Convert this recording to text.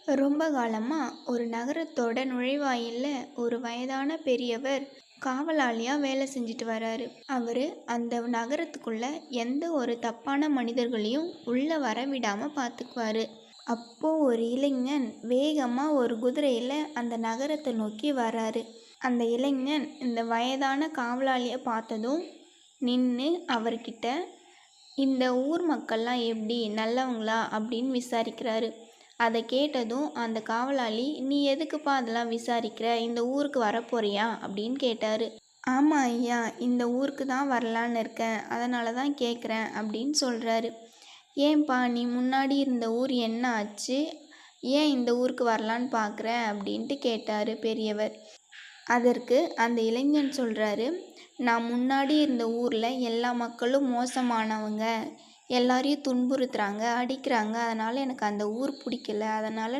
ரொம்ப காலமா ஒரு நகரத்தோட நுழைவாயில்ல ஒரு வயதான பெரியவர் காவலாளியா வேலை செஞ்சுட்டு வராரு. அவரு அந்த நகரத்துக்குள்ள எந்த ஒரு தப்பான மனிதர்களையும் உள்ள வர விடாம பார்த்துக்குவாரு. அப்போ ஒரு இளைஞன் வேகமா ஒரு குதிரையில அந்த நகரத்தை நோக்கி வராரு. அந்த இளைஞன் இந்த வயதான காவலாளிய பார்த்ததும் நின்று அவர்கிட்ட இந்த ஊர் மக்கள்லாம் எப்படி நல்லவங்களா அப்படின்னு விசாரிக்கிறாரு. அதை கேட்டதும் அந்த காவலாளி, நீ எதுக்குப்பா அதெல்லாம் விசாரிக்கிற, இந்த ஊருக்கு வரப்போறியா அப்படின்னு கேட்டாரு. ஆமாம் ஐயா, இந்த ஊருக்கு தான் வரலான்னு இருக்கேன், அதனால தான் கேட்குறேன் அப்படின்னு சொல்கிறாரு. ஏன்பா, நீ முன்னாடி இருந்த ஊர் என்ன ஆச்சு, ஏன் இந்த ஊருக்கு வரலான்னு பார்க்குற அப்படின்ட்டு கேட்டார் பெரியவர். அதற்கு அந்த இளைஞன் சொல்கிறாரு, நான் முன்னாடி இருந்த ஊரில் எல்லா மக்களும் மோசமானவங்க, எல்லாரையும் துன்புறுத்துறாங்க, அடிக்கிறாங்க, அதனால் எனக்கு அந்த ஊர் பிடிக்கல, அதனால்